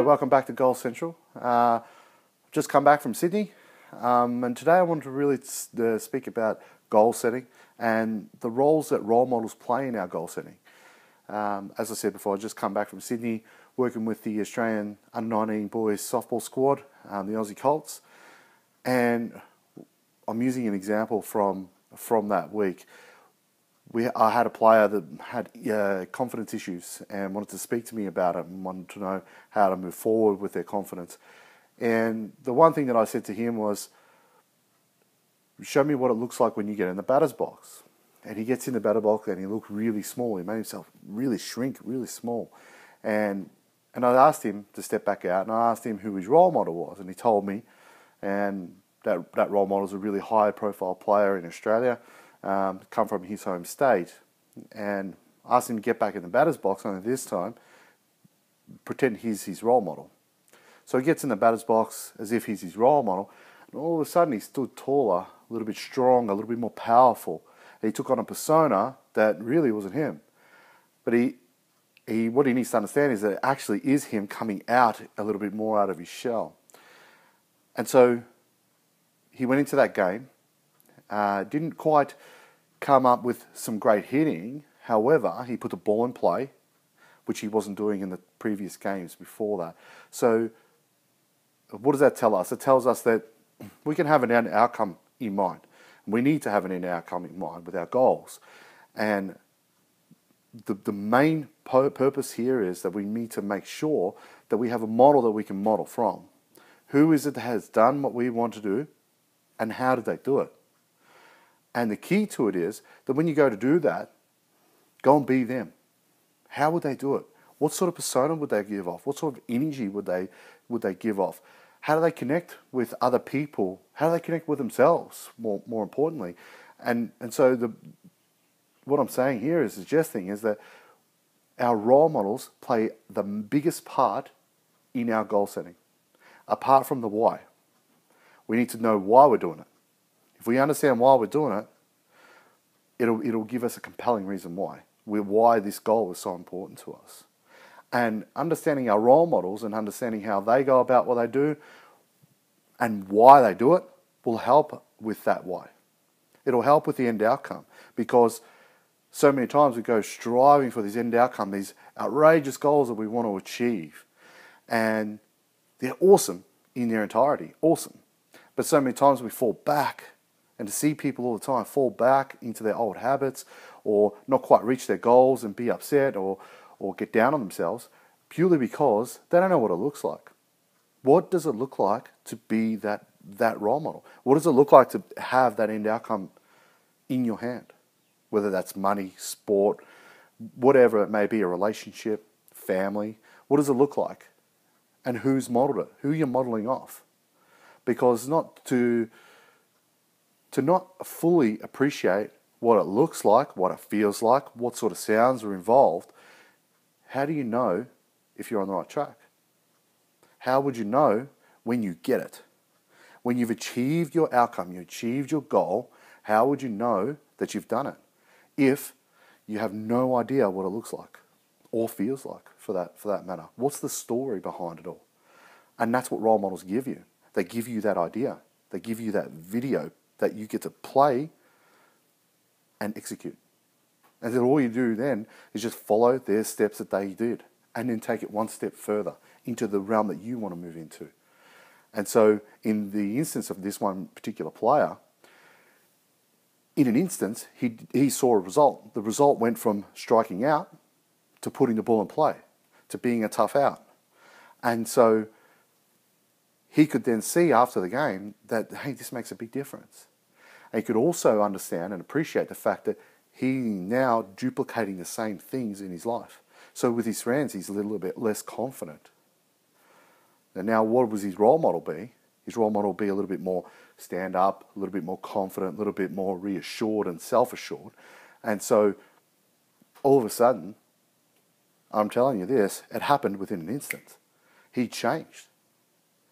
Welcome back to Goal Central. Just come back from Sydney, and today I wanted to really speak about goal setting and the roles that role models play in our goal setting. As I said before, I just come back from Sydney working with the Australian under-19 boys softball squad, the Aussie Colts, and I'm using an example from that week. I had a player that had confidence issues and wanted to speak to me about it and wanted to know how to move forward with their confidence. And the one thing that I said to him was, show me what it looks like when you get in the batter's box. And he gets in the batter box and he looked really small. He made himself really shrink, really small. And I asked him to step back out, and I asked him who his role model was. And he told me, and that role model is a really high-profile player in Australia, come from his home state, and asked him to get back in the batter's box, only this time pretend he's his role model. So he gets in the batter's box as if he's his role model, and all of a sudden he stood taller, a little bit stronger, a little bit more powerful. He took on a persona that really wasn't him. But what he needs to understand is that it actually is him coming out a little bit more out of his shell. And so he went into that game, didn't quite come up with some great hitting. However, he put the ball in play, which he wasn't doing in the previous games before that. So what does that tell us? It tells us that we can have an end outcome in mind. We need to have an end outcome in mind with our goals. And the main purpose here is that we need to make sure that we have a model that we can model from. Who is it that has done what we want to do, and how did they do it? And the key to it is that when you go to do that, go and be them. How would they do it? What sort of persona would they give off? What sort of energy would they give off? How do they connect with other people? How do they connect with themselves, more importantly? And so what I'm saying here is suggesting is that our role models play the biggest part in our goal setting, apart from the why. We need to know why we're doing it. If we understand why we're doing it, it'll give us a compelling reason why this goal is so important to us. And understanding our role models and understanding how they go about what they do and why they do it will help with that why. It'll help with the end outcome, because so many times we go striving for this end outcome, these outrageous goals that we want to achieve. And they're awesome in their entirety, awesome. But so many times we fall back, and to see people all the time fall back into their old habits or not quite reach their goals and be upset or get down on themselves purely because they don't know what it looks like. What does it look like to be that role model? What does it look like to have that end outcome in your hand? Whether that's money, sport, whatever it may be, a relationship, family. What does it look like? And who's modeled it? Who you're modeling off? Because not to not fully appreciate what it looks like, what it feels like, what sort of sounds are involved, how do you know if you're on the right track? How would you know when you get it? When you've achieved your outcome, you achieved your goal, how would you know that you've done it? If you have no idea what it looks like or feels like, for that matter. What's the story behind it all? And that's what role models give you. They give you that idea. They give you that video that you get to play and execute. And then all you do then is just follow their steps that they did, and then take it one step further into the realm that you want to move into. And so in the instance of this one particular player, in an instance, he saw a result. The result went from striking out to putting the ball in play, to being a tough out. And so he could then see after the game that, hey, this makes a big difference. And he could also understand and appreciate the fact that he's now duplicating the same things in his life. So with his friends, he's a little bit less confident. And now what would his role model be? His role model would be a little bit more stand up, a little bit more confident, a little bit more reassured and self-assured. And so all of a sudden, I'm telling you this, it happened within an instant. He changed.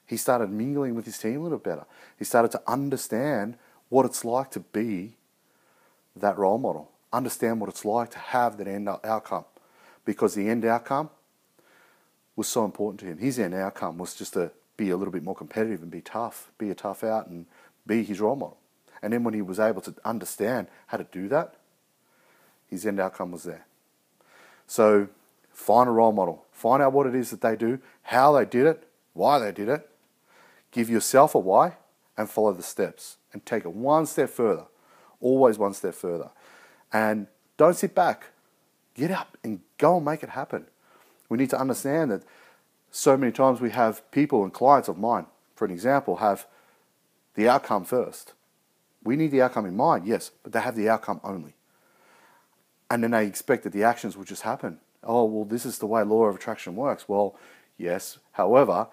He started mingling with his team a little better. He started to understand what it's like to be that role model. Understand what it's like to have that end outcome. Because the end outcome was so important to him. His end outcome was just to be a little bit more competitive and be tough, be a tough out and be his role model. And then when he was able to understand how to do that, his end outcome was there. So find a role model. Find out what it is that they do, how they did it, why they did it. Give yourself a why and follow the steps and take it one step further. Always one step further. And don't sit back. Get up and go and make it happen. We need to understand that so many times we have people and clients of mine, for an example, have the outcome first. We need the outcome in mind, yes, but they have the outcome only. And then they expect that the actions will just happen. Oh, well, this is the way law of attraction works. Well, yes. However,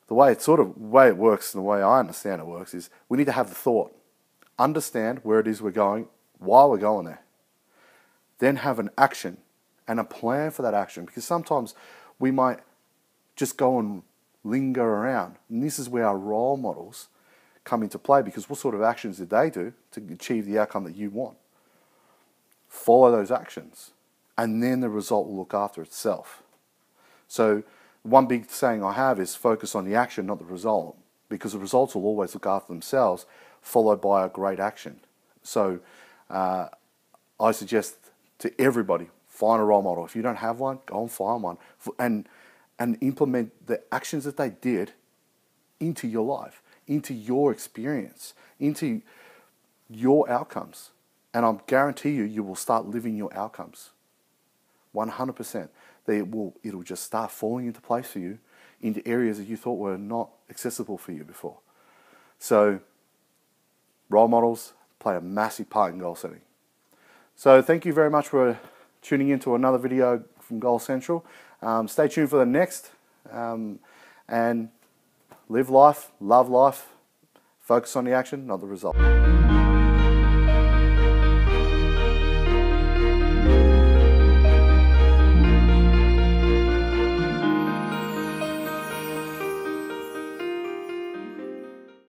the way it works and the way I understand it works is we need to have the thought, understand where it is we're going, why we're going there. Then have an action and a plan for that action, because sometimes we might just go and linger around. And this is where our role models come into play, because what sort of actions did they do to achieve the outcome that you want? Follow those actions, and then the result will look after itself. So one big saying I have is focus on the action, not the result, because the results will always look after themselves, followed by a great action. So I suggest to everybody, find a role model. If you don't have one, go and find one and implement the actions that they did into your life, into your experience, into your outcomes. And I guarantee you, you will start living your outcomes. 100%. It'll just start falling into place for you, into areas that you thought were not accessible for you before. So, role models play a massive part in goal setting. So thank you very much for tuning in to another video from Goal Central. Stay tuned for the next. And live life, love life, focus on the action, not the result.